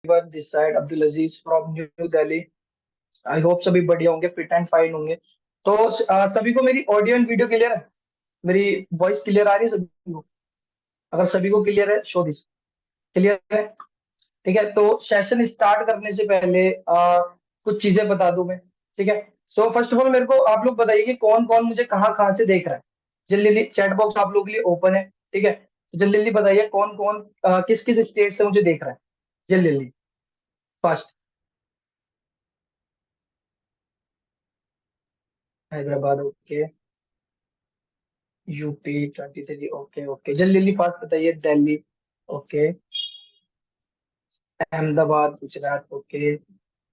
everyone, this side Abdul Aziz from New Delhi. I hope सभी बढ़िया होंगे, fit and fine होंगे। तो सभी को मेरी ऑडियो एंड वीडियो क्लियर है? मेरी वॉइस क्लियर आ रही है सभी को? अगर सभी को क्लियर है, शो दिस। क्लियर है? ठीक है, तो सेशन स्टार्ट करने से पहले कुछ चीजें बता दूं मैं। ठीक है। सो फर्स्ट ऑफ ऑल मेरे को आप लोग बताइए कि कौन कौन मुझे कहाँ कहाँ से देख रहा है। जल्दी जल्दी, चैट बॉक्स आप लोगों के लिए ओपन है। ठीक है, तो जल्दी जल्दी बताइए कौन कौन किस किस स्टेट से मुझे देख रहा है। जल्दी जल्दी, fast. Hyderabad, okay. UP 23, okay okay. जल्दी जल्दी फास्ट बताइए। दिल्ली, ओके। अहमदाबाद गुजरात, ओके।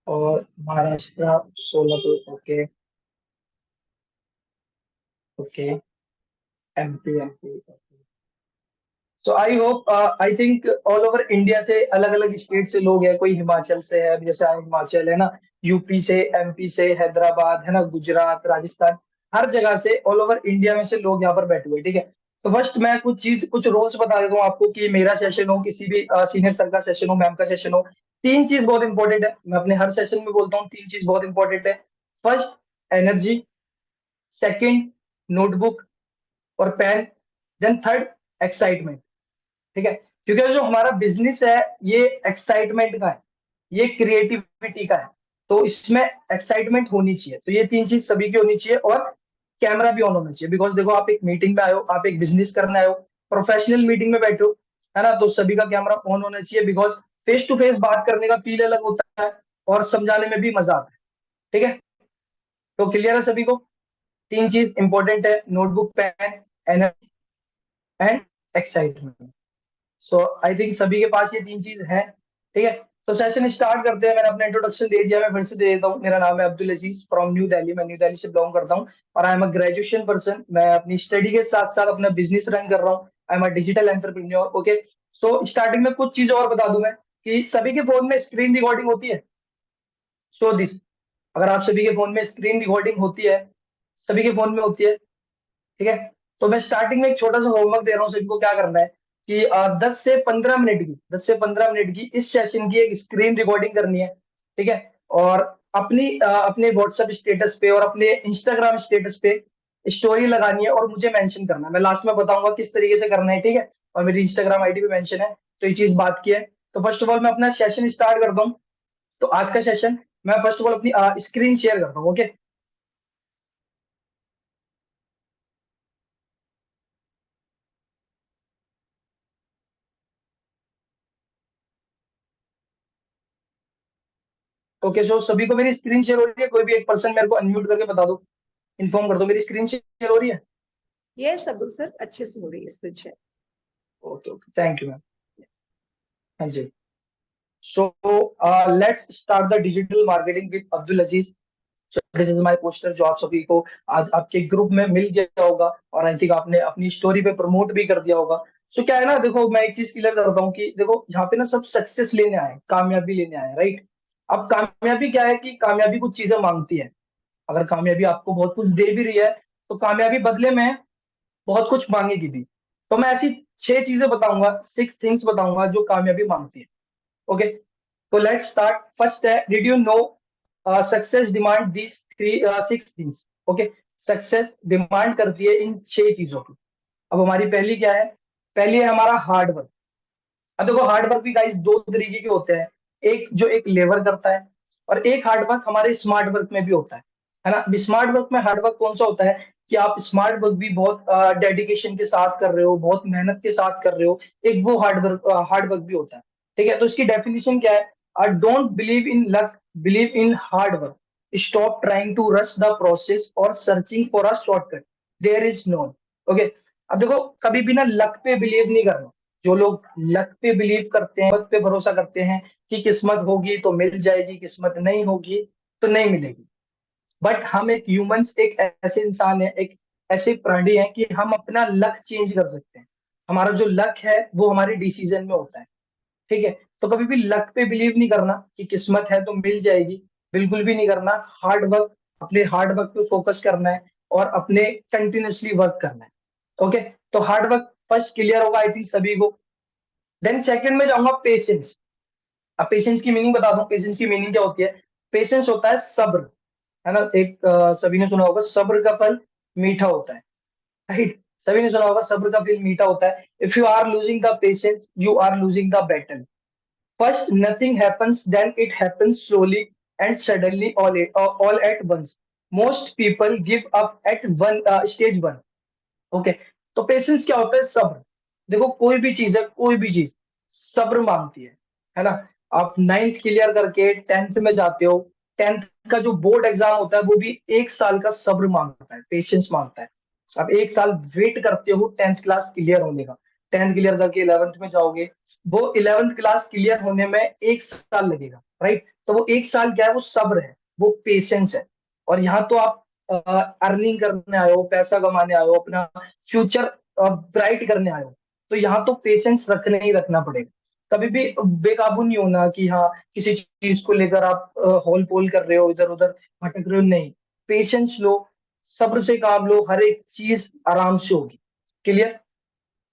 और Maharashtra, Solapur, okay okay. MP, so I hope, I think all over India से अलग अलग स्टेट से लोग हैं। कोई हिमाचल से है, जैसे हिमाचल है ना। यूपी से, एमपी से, हैदराबाद है ना, गुजरात, राजस्थान, हर जगह से ऑल ओवर इंडिया में से लोग यहाँ पर बैठे हुए। ठीक है। तो फर्स्ट मैं कुछ रूल्स बता देता हूँ आपको कि मेरा सेशन हो, किसी भी सीनियर सर का सेशन हो, मैम का सेशन हो। तीन चीज बहुत इंपॉर्टेंट है, मैं अपने हर सेशन में बोलता हूँ, तीन चीज बहुत इंपॉर्टेंट है। First, energy. सेकंड, नोटबुक और पेन। Then third, excitement. ठीक है, क्योंकि जो हमारा बिजनेस है ये एक्साइटमेंट का है, ये क्रिएटिविटी का है। तो इसमें एक्साइटमेंट होनी चाहिए, तो ये तीन चीज सभी की होनी चाहिए। और कैमरा भी ऑन होना चाहिए, बिकॉज देखो आप एक मीटिंग में आए हो, आप एक बिजनेस करने आए हो, प्रोफेशनल मीटिंग में बैठे हो, है ना। तो सभी का कैमरा ऑन होना चाहिए, बिकॉज फेस टू फेस बात करने का फील अलग होता है और समझाने में भी मजा आता है। ठीक है, तो क्लियर है सभी को? तीन चीज इंपॉर्टेंट है, notebook, pen, energy and excitement. So I think सभी के पास ये तीन चीज है। ठीक है, तो सेशन स्टार्ट करते हैं। मैंने अपना इंट्रोडक्शन दे दिया, मैं फिर से दे देता हूँ। मेरा नाम है अब्दुल अजीज फ्रॉम न्यू दिल्ली, मैं न्यू दिल्ली से बिलोंग करता हूँ। और I am a graduation person. मैं अपनी स्टडी के साथ साथ अपना बिजनेस रन कर रहा हूँ। I am a digital entrepreneur. Okay, so starting में कुछ चीजें और बता दूं मैं, कि सभी के फोन में स्क्रीन रिकॉर्डिंग होती है। सो दिस, अगर आप सभी के फोन में स्क्रीन रिकॉर्डिंग होती है, सभी के फोन में होती है। ठीक है, तो मैं स्टार्टिंग में एक छोटा सा होमवर्क दे रहा हूँ सबको। क्या करना है कि 10 से 15 मिनट की इस सेशन की एक स्क्रीन रिकॉर्डिंग करनी है। ठीक है, और अपने व्हाट्सएप स्टेटस पे और अपने इंस्टाग्राम स्टेटस पे स्टोरी लगानी है और मुझे मेंशन करना है। मैं लास्ट में बताऊंगा किस तरीके से करना है। ठीक है, और मेरी इंस्टाग्राम आईडी पे मेंशन है, तो ये चीज बात की है। तो फर्स्ट ऑफ ऑल मैं अपना सेशन स्टार्ट करता हूँ। तो आज का सेशन, मैं फर्स्ट ऑफ ऑल अपनी स्क्रीन शेयर करता हूँ। Okay, okay. सो सभी को मेरी स्क्रीन शेयर हो रही है? कोई भी एक पर्सन मेरे को अनम्यूट करके बता दो, इन्फॉर्म कर दो मेरी स्क्रीन शेयर हो रही है? ये सब सर अच्छे से हो रही है screen. Okay okay, thank you ma'am. हाँ जी। So let's start the digital marketing with Abdul Aziz. This is my poster, जो आप सभी को आज आपके ग्रुप में मिल गया होगा, और आई थिंक आपने अपनी स्टोरी पे प्रमोट भी कर दिया होगा। सो क्या है ना, देखो मैं एक चीज क्लियर करता हूँ कि देखो यहाँ पे ना सब सक्सेस लेने आए, कामयाबी लेने आए, राइट। अब कामयाबी क्या है कि कामयाबी कुछ चीजें मांगती है। अगर कामयाबी आपको बहुत कुछ दे भी रही है, तो कामयाबी बदले में बहुत कुछ मांगेगी भी। तो मैं ऐसी 6 चीजें बताऊंगा, 6 थिंग्स बताऊंगा जो कामयाबी मांगती है। ओके, तो लेट्स स्टार्ट। फर्स्ट है, did you know success demand this three 6 things. Okay, success demand करती है इन 6 चीजों की। अब हमारी पहली क्या है? पहली है हमारा हार्ड वर्क। अब देखो हार्ड वर्क भी गाइस दो तरीके के होते हैं। एक जो एक लेबर करता है, और एक हार्ड वर्क हमारे स्मार्ट वर्क में भी होता है ना। स्मार्ट वर्क में हार्ड वर्क कौन सा होता है कि आप स्मार्ट वर्क भी बहुत डेडिकेशन के साथ कर रहे हो, बहुत मेहनत के साथ कर रहे हो। एक वो हार्ड वर्क भी होता है। ठीक है, तो इसकी डेफिनेशन क्या है? Don't believe in luck, believe in hard work. Stop trying to rush the process और searching for a shortcut, there is no. Okay, अब देखो कभी भी ना लक पे बिलीव नहीं करना। जो लोग लक पे बिलीव करते हैं, वक्त पे भरोसा करते हैं कि किस्मत होगी तो मिल जाएगी, किस्मत नहीं होगी तो नहीं मिलेगी। बट हम एक ह्यूमंस, एक ऐसे इंसान है, एक ऐसे प्राणी है कि हम अपना लक चेंज कर सकते हैं। हमारा जो लक है वो हमारे डिसीजन में होता है। ठीक है, तो कभी भी लक पे बिलीव नहीं करना कि किस्मत है तो मिल जाएगी, बिल्कुल भी नहीं करना। हार्ड वर्क, अपने हार्ड वर्क पे फोकस करना है और अपने कंटिन्यूअसली वर्क करना है। ओके, तो हार्ड वर्क फर्स्ट क्लियर होगा आई थिंक सभी को। देन सेकंड में जाऊंगा, पेशेंस। अब पेशेंस की मीनिंग बता दूं, पेशेंस की मीनिंग क्या होती है? पेशेंस होता है सब्र, है ना? एक सभी ने सुना होगा सब्र का फल मीठा होता है, राइट? सभी ने सुना होगा सब्र का फल मीठा होता है। If you are losing the patience you are losing the battle. First, nothing happens, then it happens slowly and suddenly all at once. Most people give up at one stage one. Okay, तो patience क्या होता है? सब्र। देखो कोई भी चीज है, कोई भी चीज सब्र मांगती है ना? आप नाइन्थ क्लियर करके टेंथ में जाते हो, टेंथ का जो बोर्ड एग्जाम होता है वो भी एक साल का सब्र मांगता है, पेशेंस मांगता है। आप एक साल वेट करते हो टेंथ क्लास क्लियर होने का, टेंथ क्लियर करके इलेवेंथ में जाओगे, वो इलेवेंथ क्लास क्लियर होने में एक साल लगेगा, राइट? तो वो एक साल क्या है? वो सब्र है, वो पेशेंस है। और यहाँ तो आप अर्निंग करने आए हो, पैसा कमाने आए हो, अपना फ्यूचर ब्राइट करने आए हो, तो यहाँ तो पेशेंस रखने ही रखना पड़ेगा। कभी भी बेकाबू नहीं होना कि हाँ किसी चीज को लेकर आप हॉल पोल कर रहे हो, इधर उधर भटक रहे हो, नहीं। पेशेंस लो, सब्र से काम लो, हर एक चीज आराम से होगी। क्लियर?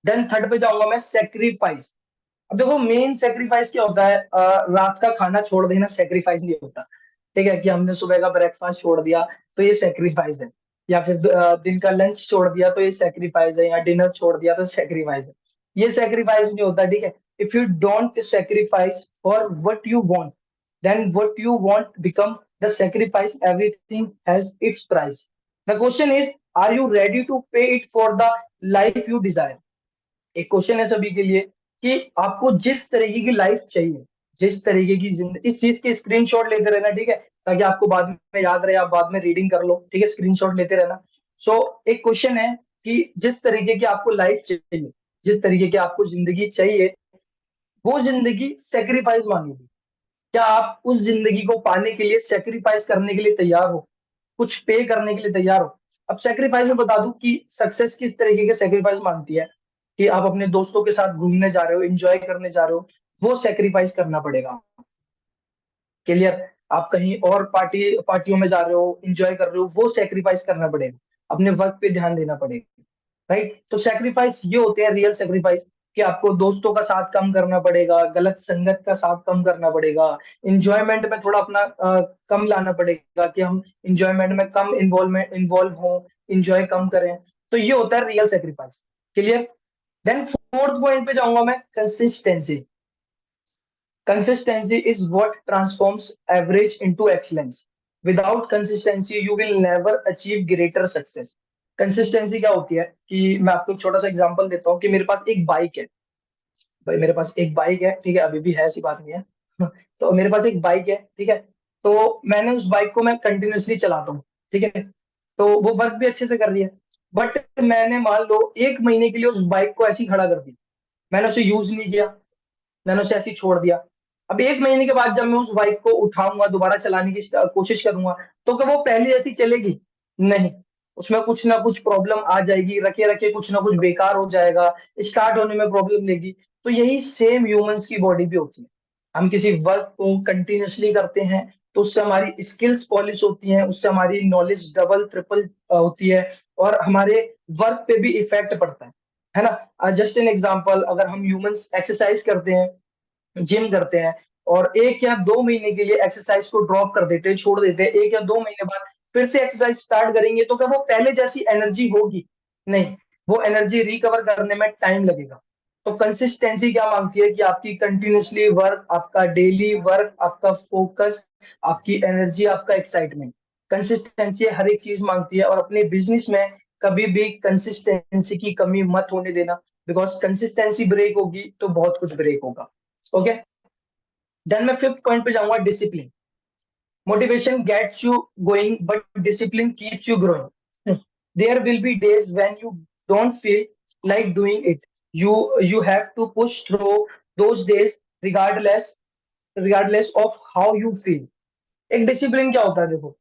देन थर्ड पे जाऊंगा मैं, सेक्रीफाइस। अब देखो मेन सेक्रीफाइस क्या होता है? रात का खाना छोड़ देना सेक्रीफाइस नहीं होता, ठीक है? कि हमने सुबह का ब्रेकफास्ट छोड़ दिया तो ये सेक्रीफाइस है, या फिर दिन का लंच छोड़ दिया तो ये सेक्रीफाइस है, या डिनर छोड़ दिया तो सेक्रीफाइस है। ये सेक्रीफाइस नहीं होता, ठीक है? If you don't sacrifice for what you want, then what you want become the sacrifice. Everything has its price. The question is, are you ready to pay it for the life you desire? एक question है सभी के लिए कि आपको जिस तरीके की लाइफ चाहिए, जिस तरीके की जिंदगी, इस चीज के स्क्रीनशॉट लेते रहना, ठीक है? ताकि आपको बाद में याद रहे, आप बाद में रीडिंग कर लो, ठीक है? स्क्रीनशॉट लेते रहना। सो एक क्वेश्चन है कि जिस तरीके की आपको लाइफ चाहिए, जिस तरीके की आपको जिंदगी चाहिए, वो जिंदगी सेक्रीफाइस मांगेगी। क्या आप उस जिंदगी को पाने के लिए सेक्रीफाइस करने के लिए तैयार हो? कुछ पे करने के लिए तैयार हो? अब सेक्रीफाइस में बता दूं कि सक्सेस किस तरीके के सेक्रीफाइस मांगती है। कि आप अपने दोस्तों के साथ घूमने जा रहे हो, एंजॉय करने जा रहे हो, वो सेक्रीफाइस करना पड़ेगा। क्लियर? आप कहीं और पार्टियों में जा रहे हो, एंजॉय कर रहे हो, वो सेक्रीफाइस करना पड़ेगा। अपने वर्क पे ध्यान देना पड़ेगा, राइट? तो सेक्रीफाइस ये होते हैं रियल सेक्रीफाइस, कि आपको दोस्तों का साथ कम करना पड़ेगा, गलत संगत का साथ कम करना पड़ेगा, इंजॉयमेंट में थोड़ा अपना कम लाना पड़ेगा, कि हम इंजॉयमेंट में कम इन्वॉल्व हो, इंजॉय कम करें। तो ये होता है real sacrifice. Clear? Then fourth point पे जाऊंगा मैं, consistency. Consistency is what transforms average into excellence. Without consistency, you will never achieve greater success. Consistency क्या होती है कि मैं आपको एक छोटा सा एग्जांपल देता हूँ कि मेरे पास एक बाइक है। भाई मेरे पास एक बाइक है, ठीक है? अभी भी है, ऐसी बात नहीं है। तो मेरे पास एक बाइक है, ठीक है? तो मैंने उस बाइक को मैं कंटिन्यूअसली चलाता हूँ, ठीक है? तो वो वर्क भी अच्छे से कर रही है। बट मैंने मान लो एक महीने के लिए उस बाइक को ऐसी खड़ा कर दी, मैंने उसे यूज नहीं किया, मैंने उसे ऐसे ही छोड़ दिया। अब एक महीने के बाद जब मैं उस बाइक को उठाऊंगा, दोबारा चलाने की कोशिश करूंगा, तो क्या वो पहले जैसी चलेगी? नहीं, उसमें कुछ ना कुछ प्रॉब्लम आ जाएगी, रखे रखे कुछ ना कुछ बेकार हो जाएगा, स्टार्ट होने में प्रॉब्लम लेगी। तो यही सेम ह्यूमंस की बॉडी भी होती है। हम किसी वर्क को कंटिन्यूअसली करते हैं तो उससे हमारी स्किल्स पॉलिश होती हैं, उससे हमारी नॉलेज डबल ट्रिपल होती है, और हमारे वर्क पे भी इफेक्ट पड़ता है ना? जस्ट एन एग्जांपल, अगर हम ह्यूमंस एक्सरसाइज करते हैं, जिम करते हैं, और 1 या 2 महीने के लिए एक्सरसाइज को ड्रॉप कर देते हैं, छोड़ देते हैं, 1 या 2 महीने बाद फिर से एक्सरसाइज स्टार्ट करेंगे, तो क्या वो पहले जैसी एनर्जी होगी? नहीं, वो एनर्जी रिकवर करने में टाइम लगेगा। तो कंसिस्टेंसी क्या मांगती है? कि आपकी कंटिन्यूअसली वर्क, आपका डेली वर्क, आपका फोकस, आपकी एनर्जी, आपका एक्साइटमेंट, कंसिस्टेंसी हर एक चीज मांगती है। और अपने बिजनेस में कभी भी कंसिस्टेंसी की कमी मत होने देना, बिकॉज कंसिस्टेंसी ब्रेक होगी तो बहुत कुछ ब्रेक होगा। ओके, देन मैं फिफ्थ पॉइंट पे जाऊंगा, discipline. Motivation gets you going but discipline keeps you growing. There will be days when you don't feel like doing it, you have to push through those days, regardless regardless of how you feel. एक discipline क्या होता है? देखो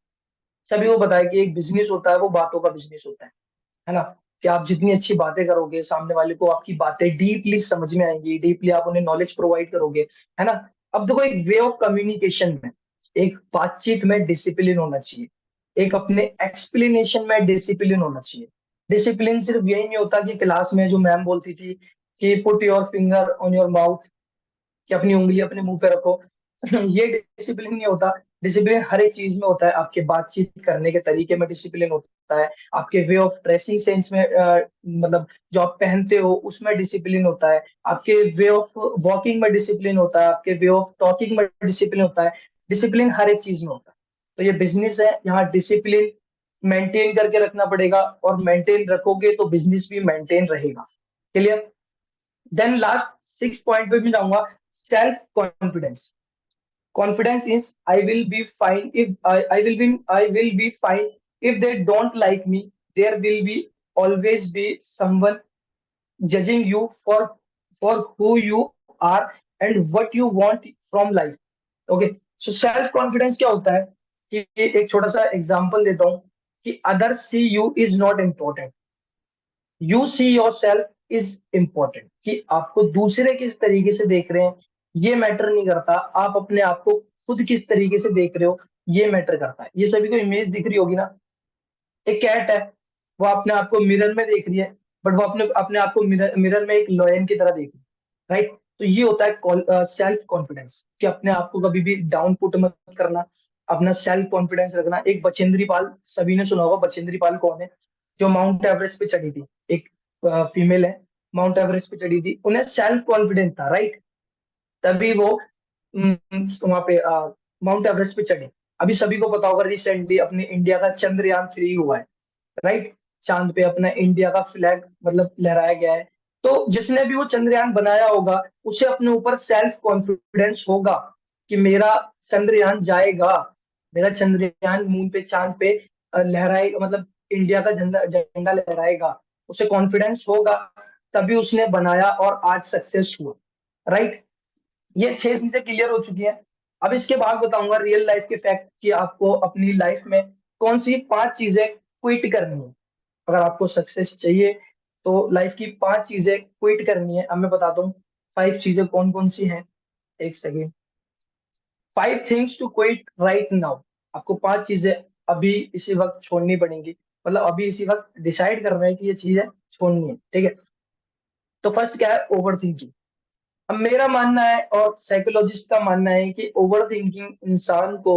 सभी को पता है कि एक बिजनेस होता है, वो बातों का बिजनेस होता है ना? कि आप जितनी अच्छी बातें करोगे, सामने वाले को आपकी बातें डीपली समझ में आएंगी, डीपली आप उन्हें नॉलेज प्रोवाइड करोगे, है ना? अब देखो एक वे ऑफ कम्युनिकेशन में, एक बातचीत में डिसिप्लिन होना चाहिए, एक अपने एक्सप्लेनेशन में डिसिप्लिन होना चाहिए। डिसिप्लिन सिर्फ यही नहीं होता कि क्लास में जो मैम बोलती थी कि put your finger on your mouth, कि अपनी उंगली अपने मुंह पे रखो। ये डिसिप्लिन नहीं होता। डिसिप्लिन हर एक चीज में होता है। आपके बातचीत करने के तरीके में डिसिप्लिन होता है, आपके वे ऑफ ड्रेसिंग सेंस में मतलब जो आप पहनते हो उसमें डिसिप्लिन होता है, आपके वे ऑफ वॉकिंग में डिसिप्लिन होता है, आपके वे ऑफ टॉकिंग में डिसिप्लिन होता है। डिसिप्लिन हर एक चीज में होता है। तो ये बिजनेस है, यहाँ डिसिप्लिन मेंटेन करके रखना पड़ेगा, और मेंटेन रखोगे तो बिजनेस भी मेंटेन रहेगा। क्लियर? देन लास्ट 6 पॉइंट पे भी जाऊंगा। Self confidence. Confidence is I will be fine if they don't like me. There will be always be someone judging you for who you are and what you want from life. Okay, so self confidence क्या होता है कि एक छोटा सा example देता हूँ कि others see you is not important, you see yourself is important। कि आपको दूसरे किस तरीके से देख रहे हैं ये मैटर नहीं करता, आप अपने आप को खुद किस तरीके से देख रहे हो ये मैटर करता है। ये सभी को इमेज दिख रही होगी ना। एक कैट है, वो अपने आप को मिरर में देख रही है, बट वो अपने अपने आप को मिरर में एक लॉयन की तरह देख रही है, राइट? तो ये होता है सेल्फ कॉन्फिडेंस, कि अपने आप को कभी भी डाउन पुट मत करना, अपना सेल्फ कॉन्फिडेंस रखना। एक बचेंद्री पाल, सभी ने सुना होगा बचेंद्री पाल कौन है, जो माउंट एवरेस्ट पे चढ़ी थी। एक फीमेल है, माउंट एवरेस्ट पे चढ़ी थी, उन्हें सेल्फ कॉन्फिडेंस था, राइट? तभी वो वहां पे माउंट एवरेस्ट पे चढ़े। अभी सभी को पता होगा रिसेंटली अपने इंडिया का चंद्रयान 3 हुआ है, राइट? चांद पे अपना इंडिया का फ्लैग मतलब लहराया गया है। तो जिसने भी वो चंद्रयान बनाया होगा उसे अपने ऊपर सेल्फ कॉन्फिडेंस होगा कि मेरा चंद्रयान जाएगा, मेरा चंद्रयान मून पे चांद पे लहराएगा, मतलब इंडिया का झंडा झंडा लहराएगा। उसे कॉन्फिडेंस होगा, तभी उसने बनाया और आज सक्सेस हुआ, राइट? ये 6 चीजें क्लियर हो चुकी हैं। अब इसके बाद बताऊंगा रियल लाइफ के फैक्ट कि आपको अपनी लाइफ में कौन सी 5 चीजें क्विट करनी है। अगर आपको सक्सेस चाहिए तो लाइफ की 5 चीजें क्विट करनी है। अब मैं बताता हूँ 5 चीजें कौन कौन सी हैं। एक second. 5 things to quit right now. आपको 5 चीजें अभी इसी वक्त छोड़नी पड़ेंगी, मतलब अभी इसी वक्त डिसाइड करना है कि ये चीजें छोड़नी है, ठीक है? तो फर्स्ट क्या है? Over thinking. अब मेरा मानना है और साइकोलॉजिस्ट का मानना है कि ओवर थिंकिंग इंसान को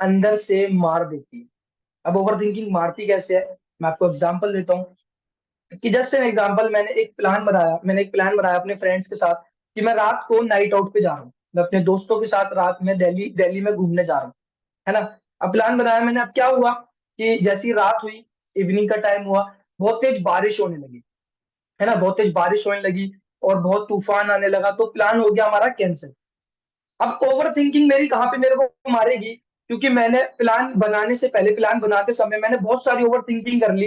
अंदर से मार देती है। अब ओवर थिंकिंग मारती कैसे है, मैं आपको एग्जांपल देता हूँ। कि जस्ट एन एग्जांपल, मैंने एक प्लान बनाया अपने फ्रेंड्स के साथ कि मैं रात को नाइट आउट पे जा रहा हूँ, मैं अपने दोस्तों के साथ रात में दिल्ली दिल्ली में घूमने जा रहा हूँ, है ना? अब प्लान बनाया मैंने। अब क्या हुआ कि जैसी रात हुई, इवनिंग का टाइम हुआ, बहुत तेज बारिश होने लगी, है ना? बहुत तेज बारिश होने लगी और बहुत तूफान आने लगा, तो प्लान हो गया हमारा कैंसिल। अब ओवर थिंकिंग मेरी कहाँ पे मेरे को मारेगी, क्योंकि मैंने प्लान बनाने से पहले, प्लान बनाते समय मैंने बहुत सारी ओवर थिंकिंग कर ली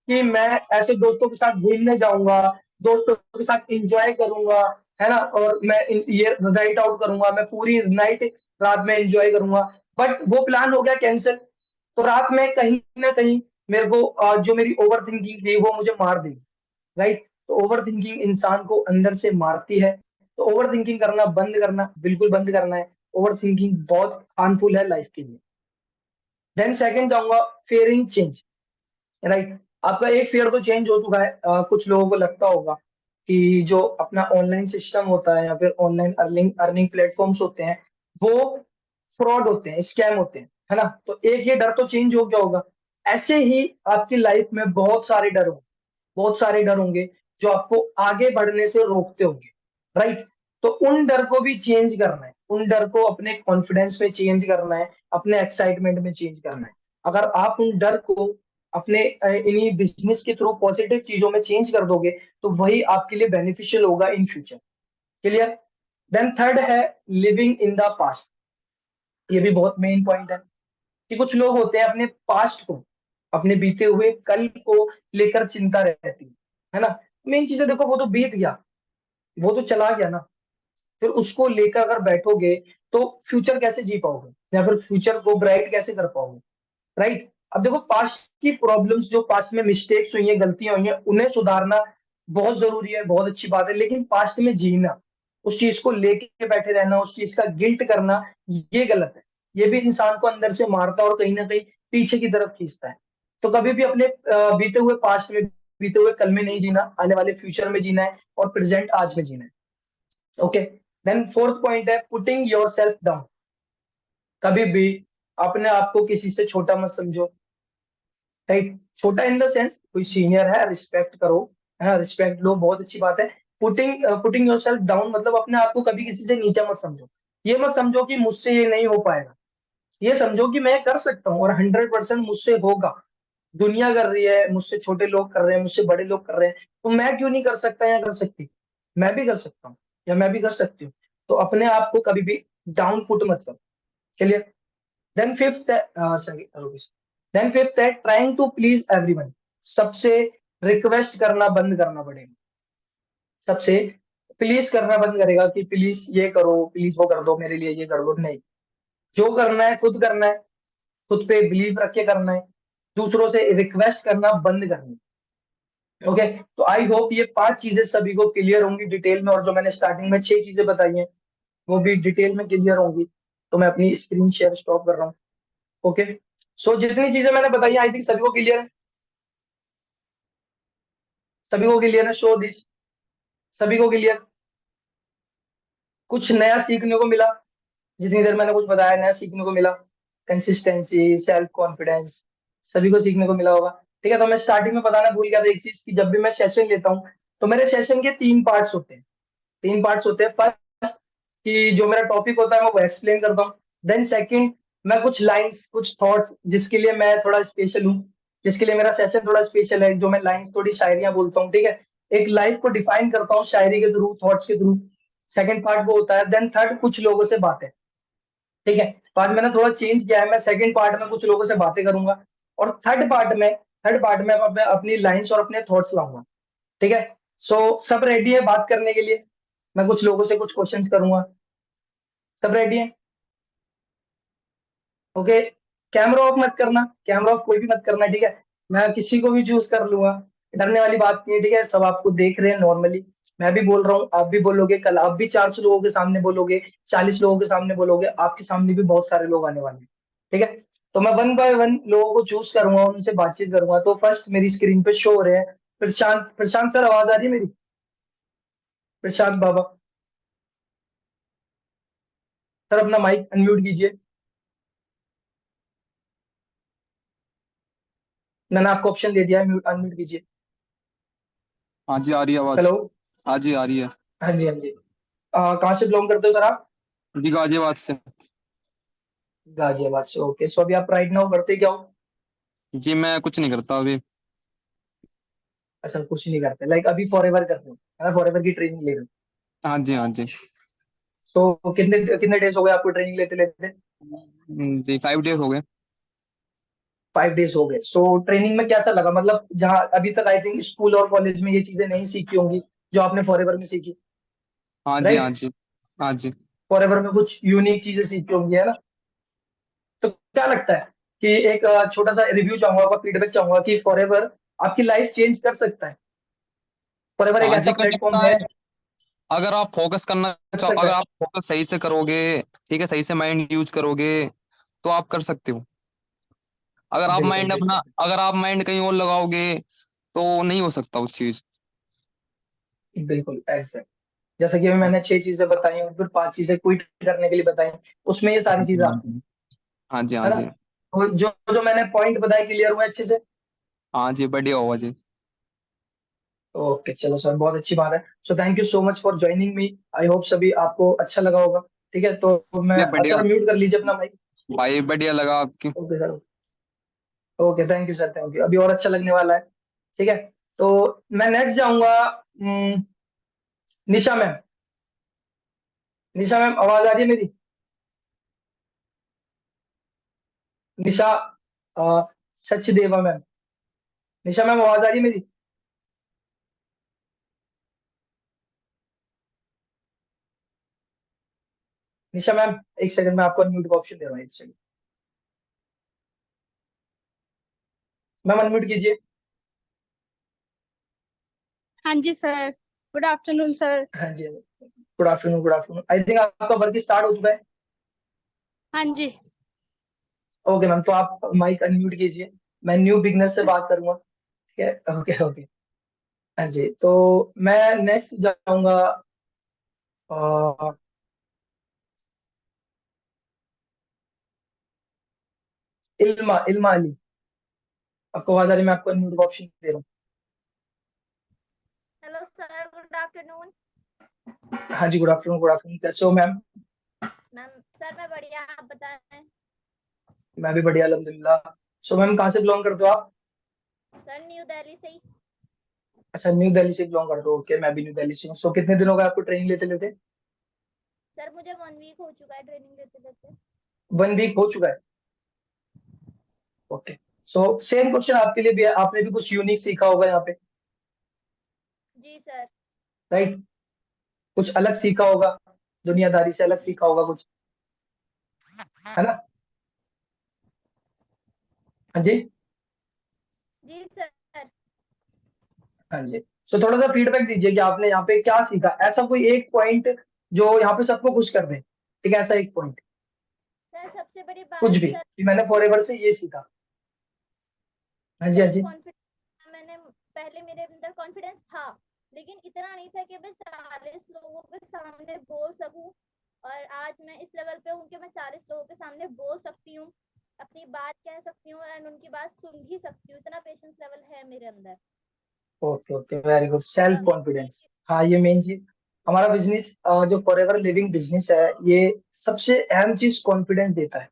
कि मैं ऐसे दोस्तों के साथ घूमने जाऊंगा, दोस्तों के साथ एंजॉय करूंगा, है ना? और मैं ये नाइट आउट करूंगा, मैं पूरी नाइट रात में एंजॉय करूंगा। बट वो प्लान हो गया कैंसिल। तो रात में कहीं ना कहीं मेरे को जो मेरी ओवर थिंकिंग थी वो मुझे मार देगी, राइट? तो ओवर थिंकिंग इंसान को अंदर से मारती है। तो ओवर थिंकिंग करना बंद करना, बिल्कुल बंद करना है। ओवर थिंकिंग बहुत हार्मफुल है लाइफ के लिए। देन सेकंड जाऊंगा, फियरिंग चेंज, राइट? आपका एक फियर तो चेंज हो चुका है। कुछ लोगों को लगता होगा कि जो अपना ऑनलाइन सिस्टम होता है या फिर ऑनलाइन अर्निंग अर्निंग प्लेटफॉर्म्स होते हैं वो फ्रॉड होते हैं, स्कैम होते हैं, है ना? तो एक ये डर तो चेंज हो गया होगा। ऐसे ही आपकी लाइफ में बहुत सारे डर होंगे, बहुत सारे डर होंगे जो आपको आगे बढ़ने से रोकते होंगे, राइट? तो उन डर को भी चेंज करना है, उन डर को अपने कॉन्फिडेंस में चेंज करना है, अपने एक्साइटमेंट में चेंज करना है। अगर आप उन डर को अपने इन्हीं बिजनेस के थ्रू पॉजिटिव चीजों में चेंज कर दोगे तो वही आपके लिए बेनिफिशियल होगा in future. Clear? Then third है लिविंग इन द पास्ट। ये भी बहुत मेन पॉइंट है कि कुछ लोग होते हैं अपने पास्ट को, अपने बीते हुए कल को लेकर चिंता रहती है ना? मेन चीज है, देखो वो तो बीत गया, वो तो चला गया ना। फिर उसको लेकर अगर बैठोगे तो फ्यूचर कैसे जी पाओगे या फिर फ्यूचर को ब्राइट कैसे कर पाओगे, राइट? अब देखो पास्ट की प्रॉब्लम्स, जो पास्ट में मिस्टेक्स हुई है, गलतियां हुई हैं, उन्हें सुधारना बहुत जरूरी है, बहुत अच्छी बात है। लेकिन पास्ट में जीना, उस चीज को लेके बैठे रहना, उस चीज का गिल्ट करना, ये गलत है। ये भी इंसान को अंदर से मारता है और कहीं ना कहीं पीछे की तरफ खींचता है। तो कभी भी अपने बीते हुए पास्ट में, बीते हुए कल में नहीं जीना, आने वाले फ्यूचर में जीना है और प्रेजेंट आज में जीना है। ओके। देन फोर्थ पॉइंट है पुटिंग योर सेल्फ डाउन। कभी भी अपने आप को किसी से छोटा मत समझो, राइट। छोटा इन द सेंस कोई सीनियर है रिस्पेक्ट करो, है ना, रिस्पेक्ट लो, बहुत अच्छी बात है। पुटिंग योर सेल्फ डाउन मतलब अपने आप को कभी किसी से नीचा मत समझो। ये मत समझो कि मुझसे ये नहीं हो पाएगा, ये समझो कि मैं कर सकता हूँ और 100% मुझसे होगा। दुनिया कर रही है, मुझसे छोटे लोग कर रहे हैं, मुझसे बड़े लोग कर रहे हैं, तो मैं क्यों नहीं कर सकता या कर सकती? मैं भी कर सकता हूँ या मैं भी कर सकती हूँ। तो अपने आप को कभी भी डाउन पुट मत करो। चलिए, देन फिफ्थ है, सॉरी, देन फिफ्थ है ट्राइंग टू प्लीज एवरीवन। सबसे रिक्वेस्ट करना बंद करना पड़ेगा। सबसे प्लीज करना बंद करेगा कि प्लीज ये करो, प्लीज वो कर दो, मेरे लिए ये कर दो, नहीं। जो करना है खुद करना है, खुद पे बिलीव रख के करना है, दूसरों से रिक्वेस्ट करना बंद करना है। ओके, तो आई होप ये 5 चीजें सभी को क्लियर होंगी डिटेल में, और जो मैंने स्टार्टिंग में 6 चीजें बताई हैं वो भी डिटेल में क्लियर होंगी। तो मैं अपनी स्क्रीन शेयर स्टॉप कर रहा हूँ। ओके, सो जितनी चीजें मैंने बताई आई थिंक सभी को क्लियर है, सभी को क्लियर है, शो दिस, सभी को क्लियर, कुछ नया सीखने को मिला? जितनी देर मैंने कुछ बताया नया सीखने को मिला? कंसिस्टेंसी, सेल्फ कॉन्फिडेंस, सभी को सीखने को मिला होगा। ठीक है, तो मैं स्टार्टिंग में बताना भूल गया था एक चीज, कि जब भी मैं सेशन लेता हूँ तो मेरे सेशन के 3 पार्ट्स होते हैं। 3 पार्ट्स होते हैं। फर्स्ट, कि जो मेरा टॉपिक होता है मैं वो एक्सप्लेन करता हूँ। देन सेकंड, मैं कुछ लाइंस, कुछ थॉट्स, जिसके लिए मैं थोड़ा स्पेशल हूँ, जिसके लिए मेरा सेशन थोड़ा स्पेशल है, जो मैं लाइंस थोड़ी शायरियां बोलता हूँ, ठीक है, एक लाइफ को डिफाइन करता हूँ शायरी के थ्रू, थॉट्स के थ्रू। सेकंड पार्ट वो होता है। देन थर्ड, कुछ लोगों से बातें। ठीक है, तो आज मैंने थोड़ा चेंज किया है, मैं सेकंड पार्ट में कुछ लोगों से बातें करूंगा, और थर्ड पार्ट में मैं अपनी लाइंस और अपने थॉट्स लाऊंगा। ठीक है, सो सब रेडी है बात करने के लिए? मैं कुछ लोगों से कुछ क्वेश्चंस करूंगा, सब रेडी है? ओके, कैमरा ऑफ मत करना, कैमरा ऑफ कोई भी मत करना, ठीक है। मैं किसी को भी चूज कर लूंगा, डरने वाली बात नहीं है, ठीक है। सब आपको देख रहे हैं नॉर्मली, मैं भी बोल रहा हूँ, आप भी बोलोगे, कल आप भी 400 लोगों के सामने बोलोगे, 40 लोगों के सामने बोलोगे, आपके सामने भी बहुत सारे लोग आने वाले हैं। ठीक है, तो मैं 1 बाय 1 लोगों को चूज करूंगा, उनसे बातचीत करूंगा। तो फर्स्ट मेरी स्क्रीन पे शो हो रहे हैं प्रशांत। प्रशांत सर, आवाज आ रही है मेरी? प्रशांत बाबा सर, अपना माइक अनम्यूट कीजिए। मैंने आपको ऑप्शन दे दिया है, म्यूट अनम्यूट कीजिए। हाँ जी, आ रही है आवाज। हेलो। हाँ जी, आ रही है। हाँ जी, हाँ जी। कहाँ से बिलोंग करते हो सर आप? जी, गाजियाबाद से। गाजियाबाद से, ओके। सो अभी आप राइट नाउ करते क्या हो? जी, मैं कुछ नहीं करता अभी। अच्छा, कुछ नहीं करते, लाइक अभी फॉरएवर करते हो, है ना, फॉरएवर की ट्रेनिंग ले रहे हो? हाँ जी, हाँ जी। तो कितने कितने डेज हो गए आपको ट्रेनिंग लेते लेते? जी, 5 डेज हो गए। 5 डेज हो गए। सो ट्रेनिंग में कैसा लगा? मतलब जहाँ अभी तक आई थिंक स्कूल और कॉलेज में ये चीजें नहीं सीखी होंगी जो आपने फॉरएवर में सीखी, हाँ जी, हाँ राइट? जी। हाँ जी। फॉरएवर में कुछ यूनिक चीजें सीखी होंगी, है ना? तो क्या लगता है कि एक छोटा सा रिव्यू चाहूंगा, आपका फीडबैक चाहूंगा कि फॉरएवर आपकी लाइफ चेंज कर सकता है? फॉरएवर एक हाँ ऐसा जी, कर प्लेटफॉर्म सकता है? है। अगर आप फोकस करना कर चाहो, सकता अगर है? आप फोकस सही से करोगे, ठीक है, सही से माइंड यूज करोगे, तो आप कर सकते हो। बिल्कुल बिल्कुल अगर आप माइंड कहीं और लगाओगे तो नहीं हो सकता उस चीज। बिल्कुल एग्जैक्ट। जैसे कि अभी मैंने 6 चीजें बताई और फिर 5 चीजें क्विट करने के लिए बताई, उसमें ये सारी चीजें आती हैं, हाँ जी, हाँ है ना? जी। तो जो जो मैंने पॉइंट बताए क्लियर हुए अच्छे से? हाँ जी, बढ़िया होगा जी। ओके, चलो सर, बहुत अच्छी बात है। So thank you so much for joining me. I hope सभी आपको अच्छा लगा होगा। ठीक है, तो मैं ये बढ़िया। सर म्यूट कर लीजिए अपना माइक। भाई, बढ़िया लगा आपकी। Okay sir, okay, thank you sir, thank you. अभी और अच्छा लगने वाला है। ठीक है, तो मैं नेक्स्ट जाऊंगा। निशा मैम। निशा मैम, आवाज आ रही है मेरी? निशा, अ, सचदेवा मैम। निशा मैम, आवाज आ रही है मेरी? निशा मैम, एक सेकंड में आपको अनम्यूट का ऑप्शन दे रहा हूँ, एक सेकंड। मैम अनम्यूट कीजिए। हाँ जी सर। Good afternoon sir. हाँ जी, good afternoon, good afternoon. I think आपका वर्क स्टार्ट हो चुका है। हाँ जी। ओके मैम, तो आप माइक अनम्यूट कीजिए। मैं न्यू बिगनर से बात करूंगा, ठीक है? Okay okay. हाँ जी, तो मैं नेक्स्ट जाऊंगा। इल्मा इल्मा अली, आपको आवाज आ रही है? मैं आपको अनम्यूट का ऑप्शन दे रहा हूँ। Hello sir, good afternoon. हाँ जी, गुड आफ्टरनून, गुड आफ्टरनून। कैसे हो मैम? मैम सर मैं बढ़िया, आप बताएं। मैं भी बढ़िया अल्हम्दुलिल्लाह। सो मैम, कहाँ से बिलोंग करते हो आप? सर न्यू दिल्ली से ही। अच्छा, न्यू दिल्ली से बिलोंग करते हो। ओके, मैं भी न्यू दिल्ली से हूँ। सो कितने दिन हो गए आपको ट्रेनिंग लेते लेते? सर मुझे 1 वीक हो चुका है ट्रेनिंग लेते लेते। 1 वीक हो चुका है। ओके। सो सेम क्वेश्चन आपके लिए भी है, आपने भी कुछ यूनिक सीखा होगा यहाँ पे, जी सर। राइट? कुछ अलग सीखा होगा, दुनियादारी से अलग जी सीखा होगा कुछ, है ना? हाँ जी। जी सर। हाँ जी। सो थोड़ा सा फीडबैक दीजिए कि आपने यहाँ पे क्या सीखा, ऐसा कोई एक पॉइंट जो यहाँ पे सबको खुश कर दे। ठीक है, ऐसा एक पॉइंट, सर सबसे बड़ी कुछ बात भी सर, कि मैंने फॉरएवर से ये सीखा। हाँ जी, हाँ सेल्फ जी। कॉन्फिडेंस। मैंने पहले मेरे अंदर कॉन्फिडेंस था, लेकिन इतना नहीं था कि मैं 40 लोगों के सामने बोल सकूं। और आज मैं इस लेवल पे हूँ कि मैं 40 लोगों के सामने बोल सकती हूँ, अपनी बात कह सकती हूँ और उनकी बात सुन भी सकती हूँ। इतना पेशेंस लेवल है मेरे अंदर। Okay okay, very good. Self इसी कॉन्फिडेंस, हाँ ये मेन चीज। हमारा बिजनेस जो फॉरएवर लिविंग बिजनेस है, ये सबसे अहम चीज कॉन्फिडेंस देता है।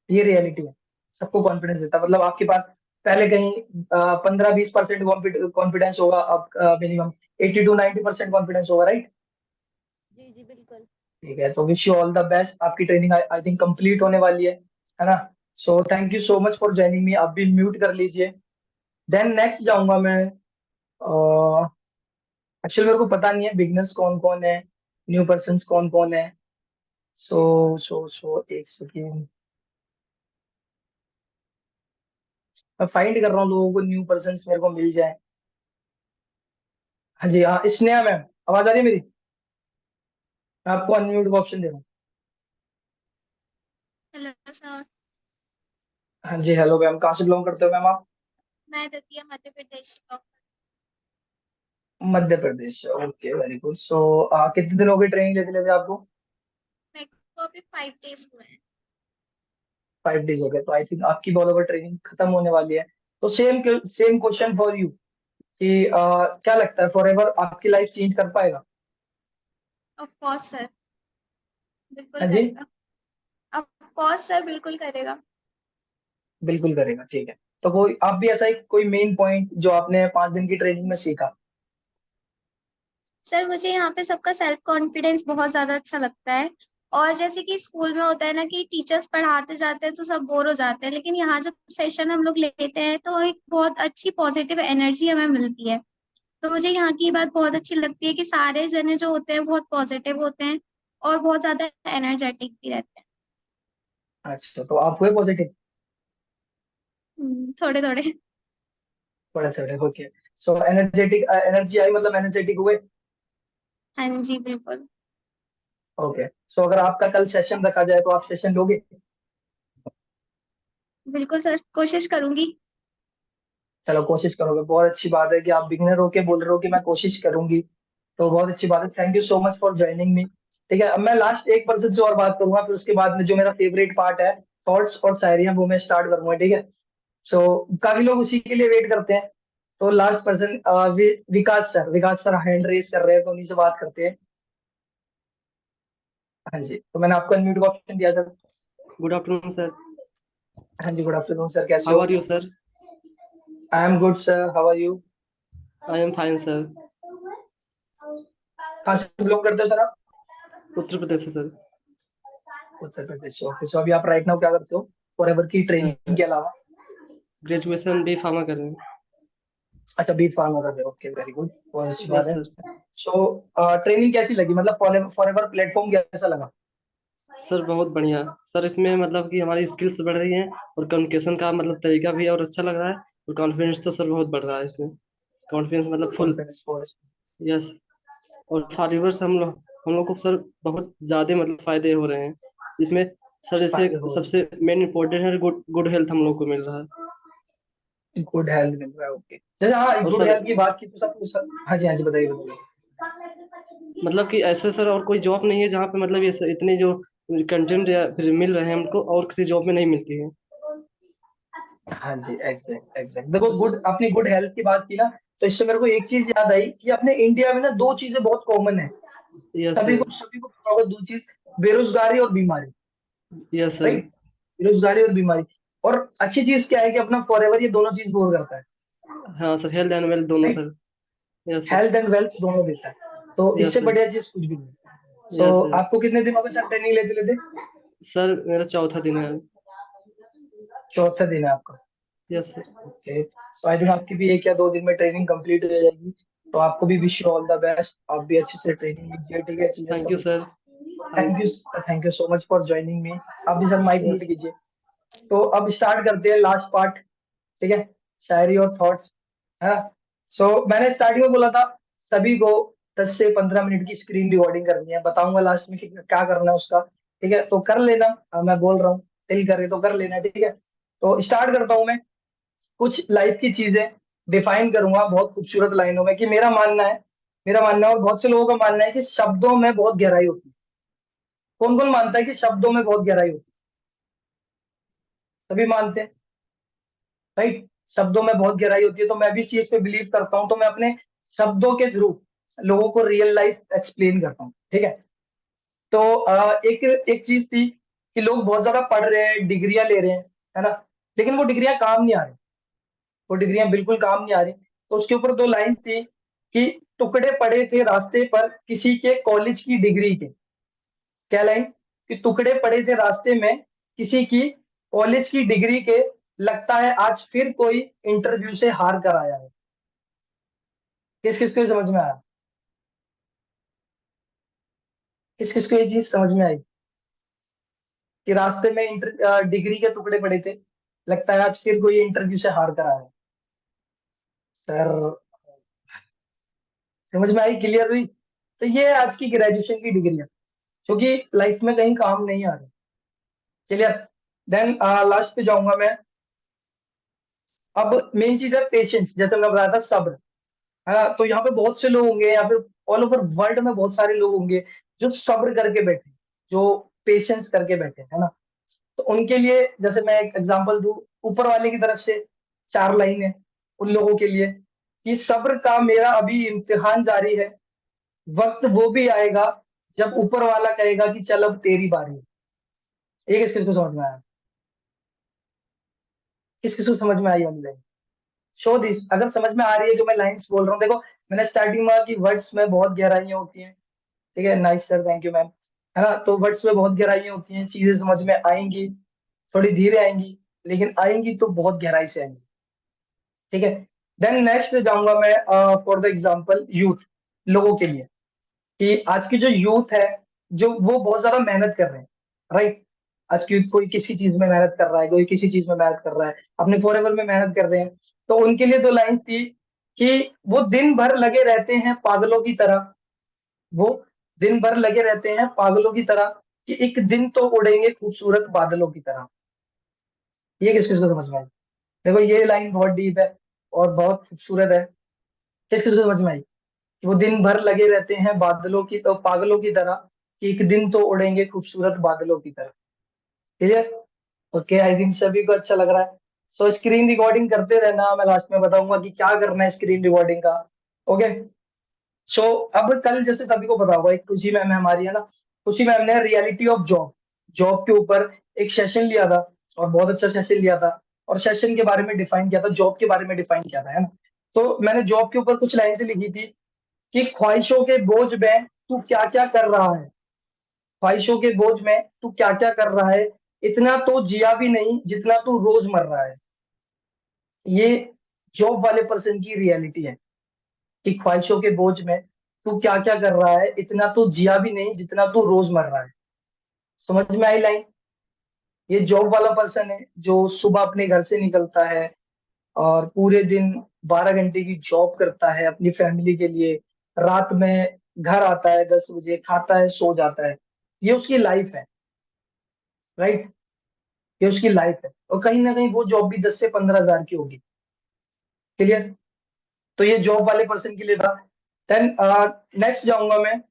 ये रियलिटी है, सबको जी कॉन्फिडेंस देता है। मतलब आपके पास पहले कहीं 15-20% कॉन्फिडेंस होगा, अब मिनिमम 80 to 90% कॉन्फिडेंस होगा, राइट? जी जी बिल्कुल। ठीक है, तो wish you all the best. आपकी ट्रेनिंग आई थिंक कंप्लीट होने वाली है ना? So thank you so much for joining me. आप भी म्यूट कर लीजिए। देन नेक्स्ट जाऊंगा मैं। एक्चुअली मेरे को पता नहीं है बिगनर्स कौन कौन है, न्यू पर्सन कौन कौन है। सो एक सेकेंड, मैं फाइंड कर रहा हूँ लोगों को, न्यू पर्सन मेरे को मिल जाए। हाँ जी, हाँ स्नेहा मैम, आवाज आ रही है मेरी? मैं आपको अनम्यूट का ऑप्शन दे रहा हूँ। Hello sir. हाँ जी, हेलो मैम, कहाँ से बिलोंग करते हो मैम आप? मैं दतिया मध्य प्रदेश से belong Madhya Pradesh, okay very good. सो कितने दिन हो गए ट्रेनिंग लेते लेते आपको? मेरे को अभी 5 days हुए हैं। 5 डेज हो गए, तो आई थिंक आपकी ऑल ओवर ट्रेनिंग खत्म होने वाली है। तो सेम क्वेश्चन फॉर यू कि क्या लगता है फॉरएवर आपकी लाइफ चेंज कर पाएगा? ऑफ कोर्स सर, बिल्कुल हाँ जी, करेगा। ऑफ कोर्स सर, बिल्कुल करेगा। बिल्कुल करेगा। ठीक है, तो कोई आप भी ऐसा एक कोई मेन पॉइंट जो आपने 5 दिन की ट्रेनिंग में सीखा? सर मुझे यहाँ पे सबका सेल्फ कॉन्फिडेंस बहुत ज्यादा अच्छा लगता है। और जैसे कि स्कूल में होता है ना कि टीचर्स पढ़ाते जाते हैं तो सब बोर हो जाते हैं, लेकिन यहाँ जब सेशन हम लोग लेते हैं तो एक बहुत अच्छी पॉजिटिव एनर्जी हमें मिलती है। तो मुझे यहाँ की बात बहुत अच्छी लगती है कि सारे जने जो होते हैं बहुत पॉजिटिव होते हैं और बहुत ज्यादा एनर्जेटिक भी रहते हैं। अच्छा, तो आप हुए पॉजिटिव? थोड़े थोड़े। थोड़ा थोड़ा, ओके। सो एनर्जेटिक, एनर्जी आई मतलब एनर्जेटिक हुए। हाँ जी बिल्कुल। ओके, सो अगर आपका कल सेशन रखा जाए तो आप सेशन लोगे? बिल्कुल सर, कोशिश करूंगी। चलो, कोशिश करोगे, बहुत अच्छी बात है कि आप बिगिनर होके बोल रहे हो कि मैं कोशिश करूंगी। तो बहुत अच्छी बात है, thank you so much for joining me. ठीक है, अब मैं लास्ट एक पर्सन से और बात करूंगा, फिर उसके बाद में जो मेरा फेवरेट पार्ट है, थॉट्स और शायरियां, वो मैं स्टार्ट करूंगा। ठीक है? सो काफी लोग उसी के लिए वेट करते हैं। तो लास्ट पर्सन विकास सर हैंड रेस कर रहे हैं, तो उन्हीं से बात करते हैं। हाँ जी, तो मैंने आपको अनम्यूट का ऑप्शन दिया सर। Good afternoon sir. हाँ जी, गुड आफ्टरनून सर, कैसे हाउ हो? Are you sir? I am good sir, how are you? I am fine sir. कहाँ से बिलोंग करते हो सर आप? उत्तर प्रदेश से सर। उत्तर प्रदेश से, ओके। सो अभी आप राइट नाउ क्या करते हो फॉरएवर की ट्रेनिंग के अलावा? ग्रेजुएशन बी फार्मा कर रहे हैं। अच्छा, बी फार्मा कर रहे हो, ओके वेरी गुड, बहुत अच्छी बात यस है। सर। सो ट्रेनिंग कैसी लगी, मतलब फॉरएवर प्लेटफॉर्म कैसा लगा? सर बहुत बढ़िया सर, इसमें मतलब कि हमारी स्किल्स बढ़ रही हैं और कम्युनिकेशन का मतलब तरीका भी और अच्छा लग रहा है। और कॉन्फिडेंस तो सर बहुत बढ़ रहा है इसमें। कॉन्फिडेंस मतलब फुल। Confidence force. यस। और फॉरवर्ड हम लोग को सर बहुत ज़्यादा मतलब फायदे हो रहे हैं इसमें। सर जैसे फायदे हो सबसे मेन इम्पोर्टेंट है गुड गुड हेल्थ हम लोग को मिल रहा है। रहे, गुड हेल्थ मिल रहा है, ओके। जैसे हाँ, और गुड सर हेल्थ की बात की तो सब हाँ जी, हाँ जी, बताइए बताइए। मतलब कि ऐसे सर और कोई जॉब नहीं है जहाँ पे मतलब ये इतने जो कंटेंट या फिर मिल रहे हैं हमको और किसी जॉब में नहीं मिलती है। हाँ जी, एग्जैक्ट देखो, गुड, अपनी गुड हेल्थ की बात की ना, तो इससे मेरे को एक चीज याद आई कि अपने इंडिया में ना दो चीजें बहुत कॉमन है, यस सभी सर। को सभी को पता होगा, दो चीज, बेरोजगारी और बीमारी। Yes sir. राइट, बेरोजगारी और बीमारी। और अच्छी चीज क्या है कि अपना फॉरएवर ये दोनों चीज दूर करता है। हाँ सर, हेल्थ एंड वेल्थ दोनों right, sir. Yes sir. Health and wealth दोनों देता है, तो यस इससे सर। बढ़िया चीज कुछ भी नहीं। Yes so yes. आपको कितने दिन हो गए सर ट्रेनिंग लेते लेते? सर मेरा चौथा दिन है। चौथा दिन है आपका। Yes sir. Okay, so I think आपकी भी 1 या 2 दिन में ट्रेनिंग कंप्लीट हो जाएगी। तो आपको भी wish you all the best, आप भी अच्छे से ट्रेनिंग लीजिए, ठीक है, चीजें थैंक यू समझ। Sir. Thank you so much for joining me. आप भी सर माइक म्यूट यस। कीजिए। तो अब स्टार्ट करते हैं लास्ट पार्ट, ठीक है, शायरी और थॉट्स, है ना। सो मैंने स्टार्टिंग में बोला था सभी को 10 से 15 मिनट की स्क्रीन रिकॉर्डिंग करनी है, बताऊंगा लास्ट में कि क्या करना है उसका, ठीक है, तो कर लेना। मैं बोल रहा हूँ, दिल करे तो कर लेना, ठीक है। तो स्टार्ट करता हूँ मैं, कुछ लाइफ की चीजें डिफाइन करूंगा बहुत खूबसूरत लाइनों में, कि मेरा मानना है और बहुत से लोगों का मानना है कि शब्दों में बहुत गहराई होती है। कौन कौन मानता है कि शब्दों में बहुत गहराई होती है? सभी मानते हैं, राइट, शब्दों में बहुत गहराई होती है। तो मैं भी इस चीज पे बिलीव करता हूँ, तो मैं अपने शब्दों के थ्रू लोगों को रियल लाइफ एक्सप्लेन करता हूँ, ठीक है। तो एक एक चीज थी कि लोग बहुत ज्यादा पढ़ रहे हैं, डिग्रियां ले रहे हैं, है ना, लेकिन वो डिग्रियां काम नहीं आ रही, वो डिग्रियां बिल्कुल काम नहीं आ रही। तो उसके ऊपर दो लाइंस थी कि टुकड़े पड़े थे रास्ते पर किसी के कॉलेज की डिग्री के। क्या लाइन? कि टुकड़े पड़े थे रास्ते में किसी की कॉलेज की डिग्री के, लगता है आज फिर कोई इंटरव्यू से हार कर आया है। किस किस को ये समझ में आया? किस किस को ये चीज समझ में आई कि रास्ते में डिग्री के टुकड़े पड़े थे, लगता है आज फिर कोई इंटरव्यू से हार कर आया है? सर, समझ में आई, क्लियर हुई? तो ये है आज की ग्रेजुएशन की डिग्रियां, जो कि लाइफ में कहीं काम नहीं आ रही। क्लियर? देन लास्ट पे जाऊंगा मैं। अब मेन चीज है पेशेंस, जैसे मैं बताया था, सब्र, है ना। तो यहाँ पे बहुत से लोग होंगे, या फिर ऑल ओवर वर्ल्ड में बहुत सारे लोग होंगे जो सब्र करके बैठे, जो पेशेंस करके बैठे, है ना। तो उनके लिए जैसे मैं एक एग्जांपल दूं ऊपर वाले की तरफ से, 4 लाइन है उन लोगों के लिए कि सब्र का मेरा अभी इम्तिहान जारी है, वक्त वो भी आएगा जब ऊपर वाला कहेगा कि चल अब तेरी बारी है। ये किस किस को समझ में आया? किस किस को समझ में आई वाली लाइन? शो दिस, अगर समझ में आ रही है जो मैं लाइंस बोल रहा हूँ। देखो, मैंने स्टार्टिंग में कहा कि वर्ड्स में बहुत गहराइयां होती हैं, ठीक है, nice sir, thank you ma'am, है ना। तो वर्ड्स में बहुत गहराइयां होती हैं, चीजें समझ में आएंगी, थोड़ी धीरे आएंगी, लेकिन आएंगी तो बहुत गहराई से आएंगी, ठीक है। देन नेक्स्ट जाऊंगा मैं फॉर द एग्जांपल यूथ, लोगों के लिए, कि आज की जो यूथ है, जो वो बहुत ज्यादा मेहनत कर रहे हैं, राइट। आज की यूथ कोई किसी चीज में मेहनत कर रहा है, कोई किसी चीज में मेहनत कर रहा है, अपने फॉरएवर में मेहनत कर रहे हैं। तो उनके लिए दो लाइंस थी कि वो दिन भर लगे रहते हैं पागलों की तरह, वो दिन भर लगे रहते हैं पागलों की तरह, कि एक दिन तो उड़ेंगे खूबसूरत बादलों की तरह। ये किस किस को समझ में आई? देखो, ये लाइन बहुत डीप है और बहुत खूबसूरत है। किस किस को समझ में आई कि वो दिन भर लगे रहते हैं बादलों की, तो पागलों की तरह, कि एक दिन तो उड़ेंगे खूबसूरत बादलों की तरह। क्लियर? ओके, आई थिंक सभी को अच्छा लग रहा है। सो स्क्रीन रिकॉर्डिंग करते रहना, मैं लास्ट में बताऊंगा कि क्या करना है स्क्रीन रिकॉर्डिंग का। ओके, सो अब कल जैसे सभी को पता होगा, एक खुशी मैम है हमारी, है ना। खुशी मैम ने रियलिटी ऑफ जॉब, जॉब के ऊपर एक सेशन लिया था, और बहुत अच्छा सेशन लिया था, और सेशन के बारे में डिफाइन किया था, जॉब के बारे में डिफाइन किया था, है ना। तो मैंने जॉब के ऊपर कुछ लाइन से लिखी थी कि ख्वाहिशों के बोझ में तू क्या क्या कर रहा है, ख्वाहिशों के बोझ में तू क्या क्या कर रहा है, इतना तो जिया भी नहीं जितना तू रोज मर रहा है। ये जॉब वाले पर्सन की रियलिटी है कि ख्वाहिशों के बोझ में तू क्या क्या कर रहा है, इतना तो जिया भी नहीं जितना तू रोज मर रहा है। समझ में आई लाइन? ये जॉब वाला पर्सन है जो सुबह अपने घर से निकलता है और पूरे दिन 12 घंटे की जॉब करता है अपनी फैमिली के लिए, रात में घर आता है 10 बजे, खाता है, सो जाता है। ये उसकी लाइफ है, राइट, ये उसकी लाइफ है। और कहीं ना कहीं वो जॉब भी 10 से 15 हजार की होगी। क्लियर? तो ये जॉब वाले पर्सन के लिए था। देन नेक्स्ट जाऊंगा मैं।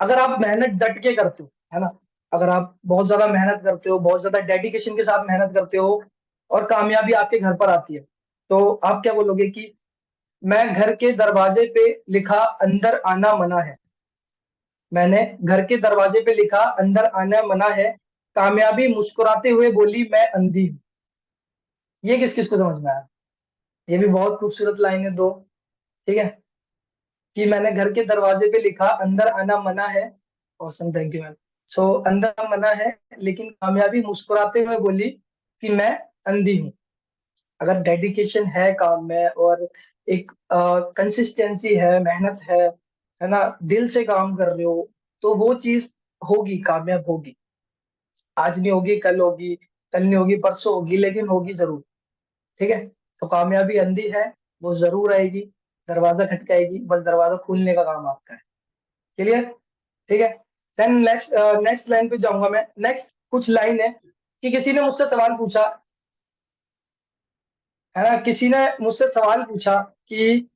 अगर आप मेहनत डट के करते हो, है ना, अगर आप बहुत ज्यादा मेहनत करते हो, बहुत ज्यादा डेडिकेशन के साथ मेहनत करते हो, और कामयाबी आपके घर पर आती है, तो आप क्या बोलोगे कि मैं घर के दरवाजे पे लिखा अंदर आना मना है, मैंने घर के दरवाजे पे लिखा अंदर आना मना है, कामयाबी मुस्कुराते हुए बोली मैं अंधी हूँ। ये किस किस को समझ में आया? ये भी बहुत खूबसूरत लाइन है दो, ठीक है, कि मैंने घर के दरवाजे पे लिखा अंदर आना मना है। Awesome, thank you ma'am. So अंदर मना है, लेकिन कामयाबी मुस्कुराते हुए बोली कि मैं अंधी हूँ। अगर डेडिकेशन है काम में और एक कंसिस्टेंसी है, मेहनत है ना, दिल से काम कर रहे हो, तो वो चीज होगी, कामयाब होगी। आज नहीं होगी, कल होगी, कल नहीं होगी, परसों होगी, लेकिन होगी जरूर। ठीक है, तो कामयाबी अंधी है, वो जरूर आएगी, दरवाजा खटकाएगी, बस दरवाजा खोलने का काम आपका है। क्लियर? ठीक है, देन नेक्स्ट नेक्स्ट लाइन पे जाऊंगा मैं। नेक्स्ट कुछ लाइन है कि किसी ने मुझसे सवाल पूछा, है ना, किसी ने मुझसे सवाल पूछा कि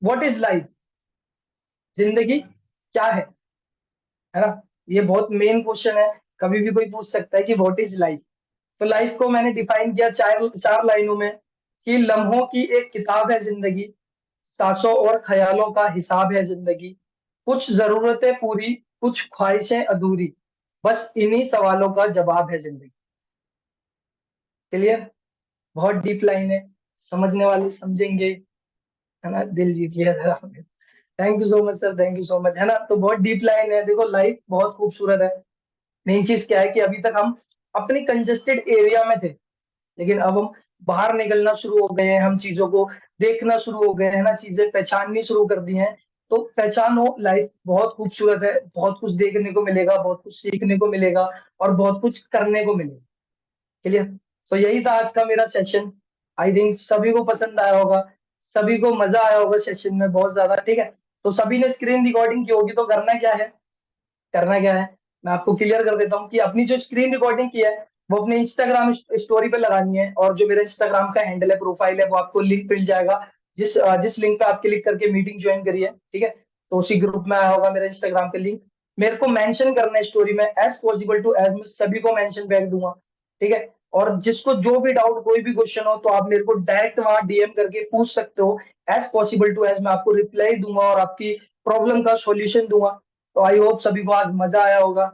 व्हाट इज लाइफ, जिंदगी क्या है ना, ये बहुत मेन क्वेश्चन है, कभी भी कोई पूछ सकता है कि व्हाट इज लाइफ। तो लाइफ को मैंने डिफाइन किया चार चार लाइनों में कि लम्हों की एक किताब है जिंदगी, सांसों और ख्यालों का हिसाब है जिंदगी, कुछ जरूरतें पूरी, कुछ ख्वाहिशें अधूरी, बस इन्हीं सवालों का जवाब है जिंदगी। क्लियर? बहुत डीप लाइन है, समझने वाले समझेंगे, है ना, दिल जीत लिया। Thank you so much sir, thank you so much, है ना। तो बहुत डीप लाइन है, देखो लाइफ बहुत खूबसूरत है। मेन चीज क्या है कि अभी तक हम अपने कंजेस्टेड एरिया में थे, लेकिन अब हम बाहर निकलना शुरू हो गए हैं, हम चीजों को देखना शुरू हो गए हैं ना, चीजें पहचाननी शुरू कर दी हैं। तो पहचानो, लाइफ बहुत खूबसूरत है, बहुत कुछ देखने को मिलेगा, बहुत कुछ सीखने को मिलेगा और बहुत कुछ करने को मिलेगा। क्लियर? तो यही था आज का मेरा सेशन। आई थिंक सभी को पसंद आया होगा, सभी को मजा आया होगा सेशन में बहुत ज्यादा। ठीक है, तो सभी ने स्क्रीन रिकॉर्डिंग की होगी, तो करना क्या है, करना क्या है, मैं आपको क्लियर कर देता हूँ कि अपनी जो स्क्रीन रिकॉर्डिंग की है वो अपने इंस्टाग्राम स्टोरी पे लगानी है, और जो मेरा इंस्टाग्राम का हैंडल है, प्रोफाइल है, वो आपको लिंक मिल जाएगा। जिस लिंक पे आप क्लिक करके मीटिंग ज्वाइन करिए, ठीक है, तो उसी ग्रुप में आया होगा मेरा इंस्टाग्राम का लिंक। मेरे को मेंशन करना है स्टोरी में एज पॉसिबल टू एज, मैं सभी को मेंशन बैक दूंगा। ठीक है, और जिसको जो भी डाउट, कोई भी क्वेश्चन हो, तो आप मेरे को डायरेक्ट वहां डीएम करके पूछ सकते हो। एज पॉसिबल टू एज मैं आपको रिप्लाई दूंगा और आपकी प्रॉब्लम का सॉल्यूशन दूंगा। तो आई होप सभी को आज मजा आया होगा।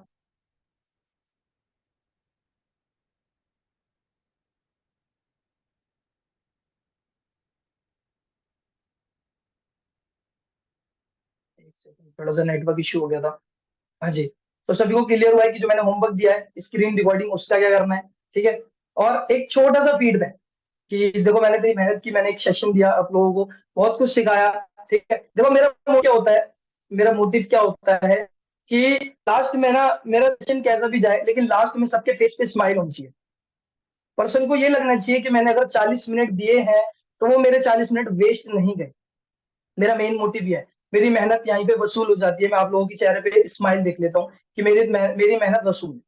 एक सेकंड, थोड़ा सा नेटवर्क इश्यू हो गया था। हाँ जी, तो सभी को क्लियर हुआ है कि जो मैंने होमवर्क दिया है स्क्रीन रिकॉर्डिंग, उसका क्या करना है। ठीक है, और एक छोटा सा फीडबैक कि देखो मैंने इतनी मेहनत की, मैंने एक सेशन दिया, आप लोगों को बहुत कुछ सिखाया। ठीक है, देखो मेरा मोटिव क्या होता है, मेरा मोटिव क्या होता है कि लास्ट में ना, मेरा सेशन कैसा भी जाए, लेकिन लास्ट में सबके फेस पे स्माइल होनी चाहिए। पर्सन को ये लगना चाहिए कि मैंने अगर 40 मिनट दिए हैं, तो वो मेरे 40 मिनट वेस्ट नहीं गए। मेरा मेन मोटिव ये है, मेरी मेहनत यहीं पे वसूल हो जाती है। मैं आप लोगों के चेहरे पे स्माइल देख लेता हूँ कि मेरी मेहनत वसूल है।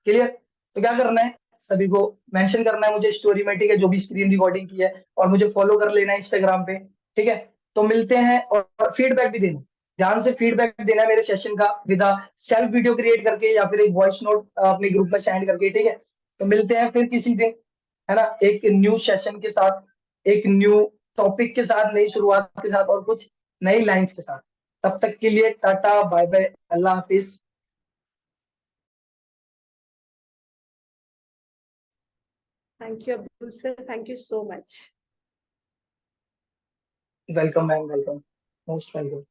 क्लियर? तो क्या करना है, सभी को मेंशन करना है मुझे स्टोरी में, ठीक है, जो भी स्क्रीन रिकॉर्डिंग की है, और मुझे फॉलो कर लेना है इंस्टाग्राम पे। ठीक है, तो मिलते हैं, और फीडबैक भी देना, ध्यान से फीडबैक देना है मेरे सेशन का, विदा सेल्फ वीडियो क्रिएट करके या फिर एक वॉइस नोट अपने ग्रुप में सेंड करके। ठीक है, तो मिलते हैं फिर किसी दिन, है ना, एक न्यू सेशन के साथ, एक न्यू टॉपिक के साथ, नई शुरुआत के साथ, और कुछ नई लाइंस के साथ। तब तक के लिए टाटा बाय बाय, अल्लाह हाफिज। Thank you, Abdul sir. Thank you so much. Welcome ma'am, welcome, most welcome.